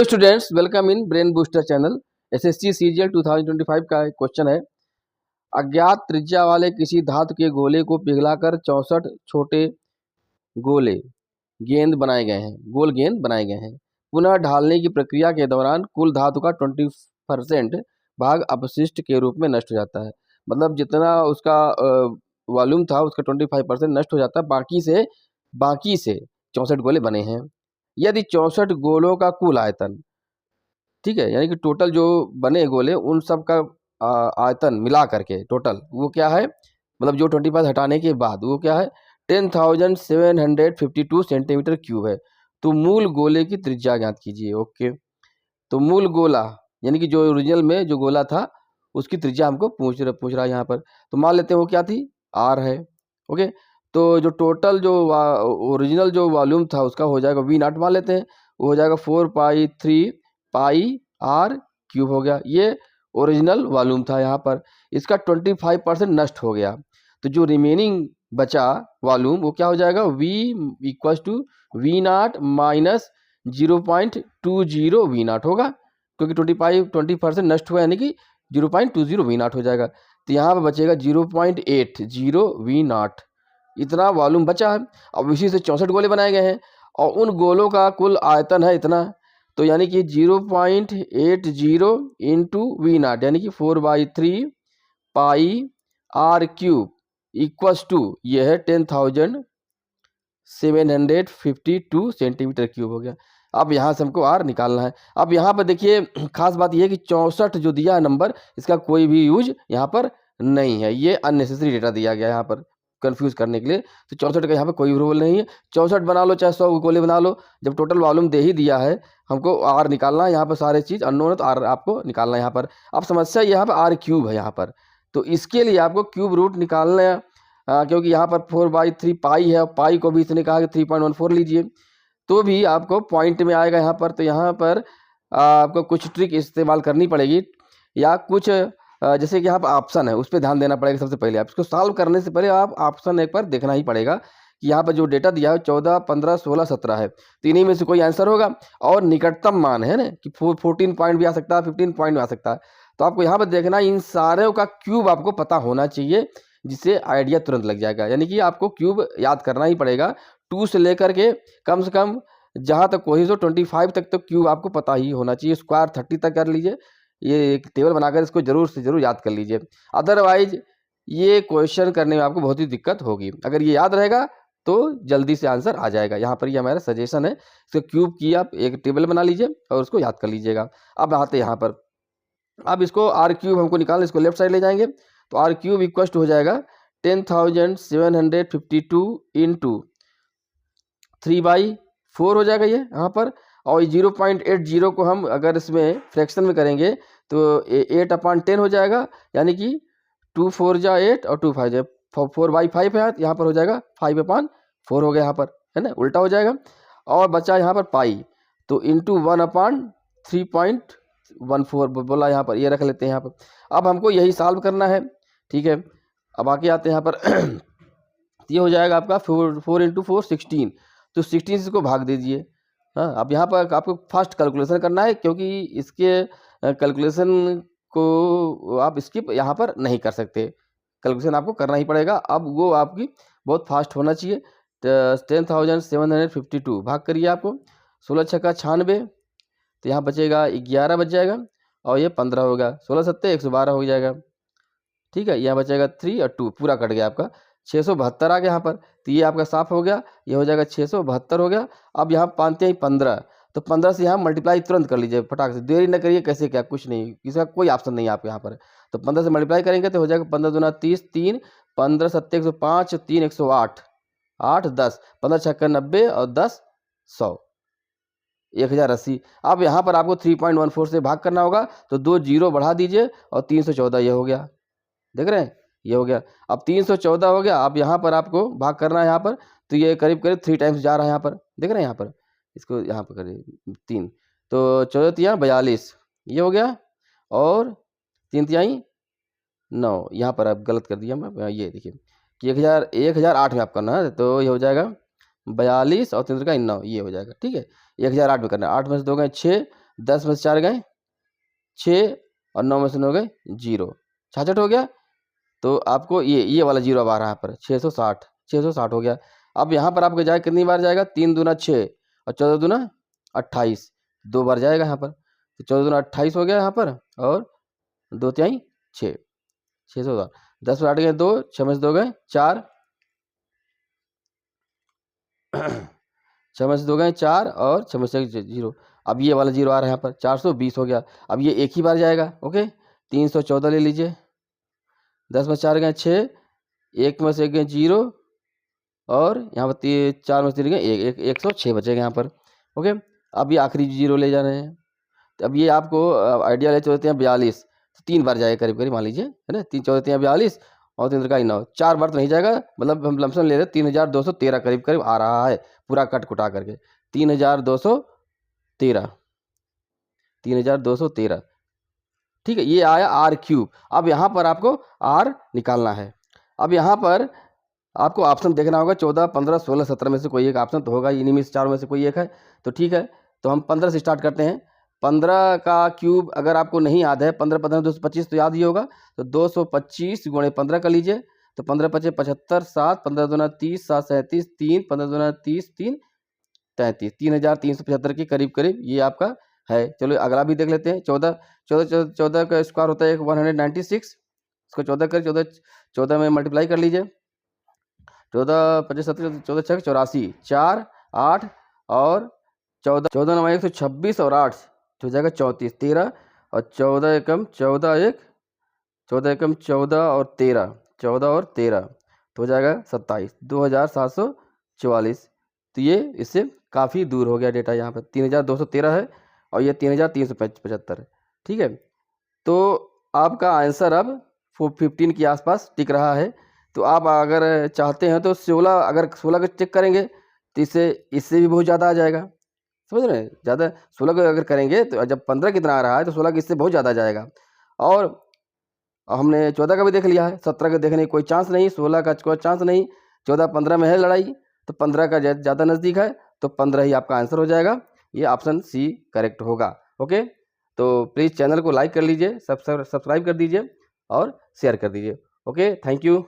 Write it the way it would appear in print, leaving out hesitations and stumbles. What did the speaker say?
Students, welcome in brain booster channel. SSC CGL 2025 का एक question है। अज्ञात त्रिज्या वाले किसी धातु के गोले को पिघलाकर 64 छोटे गोले गेंद बनाए गए हैं गोल गेंद बनाए गए हैं। पुनः ढालने की प्रक्रिया के दौरान कुल धातु का 20% भाग अपशिष्ट के रूप में नष्ट हो जाता है। मतलब जितना उसका वॉल्यूम था उसका 25% नष्ट हो जाता है, बाकी से 64 गोले बने हैं। यदि 64 गोलों का कुल आयतन, ठीक है, यानी कि टोटल जो बने गोले उन सब का आयतन मिला करके टोटल वो क्या है, मतलब जो 25 हटाने के बाद वो क्या है, 10,752 सेंटीमीटर क्यूब है। तो मूल गोले की त्रिज्या ज्ञात कीजिए। ओके, तो मूल गोला यानी कि जो ओरिजिनल में जो गोला था उसकी त्रिज्या हमको पूछ रहा है यहाँ पर। तो मान लेते हैं वो क्या थी, आर है। ओके, तो जो टोटल जो ओरिजिनल जो वॉल्यूम था उसका हो जाएगा वी नॉट, मान लेते हैं वो हो जाएगा 4π3 आर क्यूब हो गया। ये ओरिजिनल वॉल्यूम था यहाँ पर, इसका 25% नष्ट हो गया। तो जो रिमेनिंग बचा वॉल्यूम वो क्या हो जाएगा, V equal to V naught minus 0.20 V naught होगा, क्योंकि 20% नष्ट हुआ यानी कि 0.20 वी नॉट हो जाएगा। तो यहाँ पर बचेगा 0.80 वी नॉट, इतना वॉल्यूम बचा है। अब इसी से 64 गोले बनाए गए हैं और उन गोलों का कुल आयतन है इतना, तो यानी कि 0.80 इंटू वी नॉट यानी कि 4/3 पाई आर क्यूब इक्वल्स टू ये है 10,752 सेंटीमीटर क्यूब हो गया। अब यहाँ से हमको आर निकालना है। अब यहाँ पर देखिए खास बात यह है कि 64 जो दिया है नंबर, इसका कोई भी यूज यहाँ पर नहीं है, ये अननेसेसरी डेटा दिया गया है यहाँ पर कंफ्यूज करने के लिए। तो 64 का यहाँ पर कोई रोल नहीं है, 64 बना लो चाहे 100 गोले बना लो, जब टोटल वॉल्यूम दे ही दिया है हमको आर निकालना है। यहाँ पर सारे चीज़ अननोन है तो आर आपको निकालना है यहाँ पर। अब समस्या यहाँ पर आर क्यूब है यहाँ पर, तो इसके लिए आपको क्यूब रूट निकालना है, क्योंकि यहाँ पर 4/3 पाई है, पाई को भी इसने कहा कि 3.14 लीजिए तो भी आपको पॉइंट में आएगा यहाँ पर। तो यहाँ पर आपको कुछ ट्रिक इस्तेमाल करनी पड़ेगी, या कुछ जैसे कि यहाँ पर ऑप्शन है उस पर ध्यान देना पड़ेगा। सबसे पहले आप इसको सॉल्व करने से पहले आप ऑप्शन एक बार देखना ही पड़ेगा कि यहाँ पर जो डेटा दिया है 14, 15, 16, 17 है, तो इन्हीं में से कोई आंसर होगा। और निकटतम मान है ना कि 14 पॉइंट भी आ सकता है, 15 पॉइंट भी आ सकता है। तो आपको यहाँ पर देखना इन सारे का क्यूब आपको पता होना चाहिए, जिससे आइडिया तुरंत लग जाएगा। यानी कि आपको क्यूब याद करना ही पड़ेगा 2 से लेकर के कम से कम जहाँ तक कोई तो 25 तक तो क्यूब आपको पता ही होना चाहिए। स्क्वायर 30 तक कर लीजिए, ये एक टेबल बनाकर इसको जरूर से जरूर याद कर लीजिए, अदरवाइज ये क्वेश्चन करने में आपको बहुत ही दिक्कत होगी। अगर ये याद रहेगा तो जल्दी से आंसर आ जाएगा। यहाँ पर ये हमारा सजेशन है, इसको क्यूब की आप एक टेबल बना लीजिए और उसको याद कर लीजिएगा। अब आते यहाँ पर, अब इसको आर क्यूब हमको निकालना, इसको लेफ्ट साइड ले जाएंगे तो आर क्यूब इक्वल हो जाएगा 10,752 इंटू 3/4 हो जाएगा ये यहाँ पर। और 0.80 को हम अगर इसमें फ्रैक्शन में करेंगे तो 8/10 हो जाएगा, यानी कि 2 4 जा 8 और 2 5 जा 4/5 है, यहाँ पर हो जाएगा 5/4 हो गया यहाँ पर, है ना, उल्टा हो जाएगा। और बचा यहाँ पर पाई, तो इंटू 1/3.14 बोला यहाँ पर, ये रख लेते हैं यहाँ पर। अब हमको यही सॉल्व करना है, ठीक है। अब आके आते हैं यहाँ पर ये हो जाएगा आपका 4 इंटू 4 16, तो 16 से इसको भाग दीजिए। हाँ, अब यहाँ पर आपको फर्स्ट कैलकुलेशन करना है, क्योंकि इसके कैलकुलेशन को आप स्किप यहाँ पर नहीं कर सकते, कैलकुलेशन आपको करना ही पड़ेगा। अब वो आपकी बहुत फास्ट होना चाहिए। 10,752 भाग करिए आपको, 16 छक्का 96, तो यहाँ बचेगा 11 बच जाएगा और ये 15 होगा, 16 सत्ते 112 हो जाएगा, ठीक है। यहाँ बचेगा 3 और 2 पूरा कट गया आपका, 672 आ गया यहाँ पर। तो ये आपका साफ हो गया, ये हो जाएगा 672 हो गया। अब यहाँ पाते हैं 15, तो 15 से यहाँ मल्टीप्लाई तुरंत कर लीजिए फटाक से, देरी न करिए, कैसे क्या कुछ नहीं, इसका कोई ऑप्शन नहीं है आपके यहाँ पर। तो 15 से मल्टीप्लाई करेंगे तो हो जाएगा 15 दूना 30, 3 15 सत्ते 105, 3 108, 8 10 15 छक्का 90 और 10 100, 1080। अब यहाँ पर आपको 3.14 से भाग करना होगा, तो 2 जीरो बढ़ा दीजिए और 314 ये हो गया, देख रहे हैं, ये हो गया। अब 314 हो गया। अब यहाँ पर आपको भाग करना है यहाँ पर, तो ये करीब करीब 3 टाइम्स जा रहा है यहाँ पर, देख रहे हैं यहाँ पर, इसको यहाँ पर करिए 3, तो 14 तिया 42 ये हो गया, और 3 तिहाई 9, यहाँ पर आप गलत कर दिया मैं, ये देखिए कि 1008 में आप करना है, तो ये हो जाएगा 42 और 3 का 9, ये हो जाएगा, ठीक है। 1008 में करना है, 8 में से 2 गए 6 10 में से 4 गए 6 और 9 में से 9 गए 0, 66 हो गया। तो आपको ये वाला 0 अब आ रहा है यहाँ पर 660 हो गया। अब यहाँ पर आपको जाएगा कितनी बार जाएगा, 3 दूना 6 और 14 दूना 28, 2 बार जाएगा यहाँ पर। तो 14 दूना 28 हो गया यहाँ पर, और 2 तिहाई 6, 600, 10 में 8 गए 2, 6 में से 2 गए 4, 6 में से 2 गए 4 और 6 में से 0। अब ये वाला 0 आ रहा है यहाँ पर 420 हो गया। अब ये एक ही बार जाएगा, ओके। 314 ले लीजिए, 10 में 4 गए 6, 1 में से 1 गए 0 और यहाँ पर 4 में से 3 गए 106 बचेगा यहाँ पर, ओके। अब ये आखिरी 0 ले जा रहे हैं। तो अब ये आपको आइडिया ले चलते हैं 42, तो 3 बार जाएगा करीब करीब, मान लीजिए, है ना। 3 14 42 और 3 का 9, 4 बार तो नहीं जाएगा, मतलब हम लमसम ले रहे हैं 3213 करीब करीब आ रहा है पूरा कट कुटा करके, 3213, ठीक है। ये आया R3। अब यहाँ पर आपको R निकालना है। अब यहाँ पर आपको ऑप्शन देखना होगा 14, 15, 16, 17 में से कोई एक ऑप्शन तो होगा, इन्हीं में से 4 में से कोई एक है, तो ठीक है। तो हम 15 से स्टार्ट करते हैं। 15 का क्यूब अगर आपको नहीं याद है, 15 15 225 तो याद ही होगा, तो 225 गुणे 15 कर लीजिए। तो 15 25 75, 7 15 दूना 30, 7 37, 3 15 दूना 30, 3 33, 3375 के करीब करीब ये आपका है। चलो अगला भी देख लेते हैं। 14 का स्क्वायर होता है 196, इसको 14 कर 14 में मल्टीप्लाई कर लीजिए। 14 25 17 14 6 84, 4 8 और 14 9 126 और 8 हो जाएगा 34, 13 और 14 एकम 14 1 14 एकम 14 और 13 तो हो जाएगा 27, 2744। तो ये इससे काफ़ी दूर हो गया डेटा, यहाँ पर 3213 है और ये 3375 है, ठीक है। तो आपका आंसर अब 15 के आसपास टिक रहा है। तो आप अगर चाहते हैं तो 16, अगर 16 का चेक करेंगे तो इससे भी बहुत ज़्यादा आ जाएगा, समझ रहे हैं। ज़्यादा 16 का अगर करेंगे तो जब 15 कितना आ रहा है तो 16 का इससे बहुत ज़्यादा जाएगा। और हमने 14 का भी देख लिया है, 17 का देखने की कोई चांस नहीं, 16 का कोई चांस नहीं, 14 15 में है लड़ाई, तो 15 का ज़्यादा नज़दीक है, तो 15 ही आपका आंसर हो जाएगा। ये ऑप्शन सी करेक्ट होगा, ओके। तो प्लीज़ चैनल को लाइक कर लीजिए, सब्सक्राइब कर दीजिए और शेयर कर दीजिए, ओके। Thank you.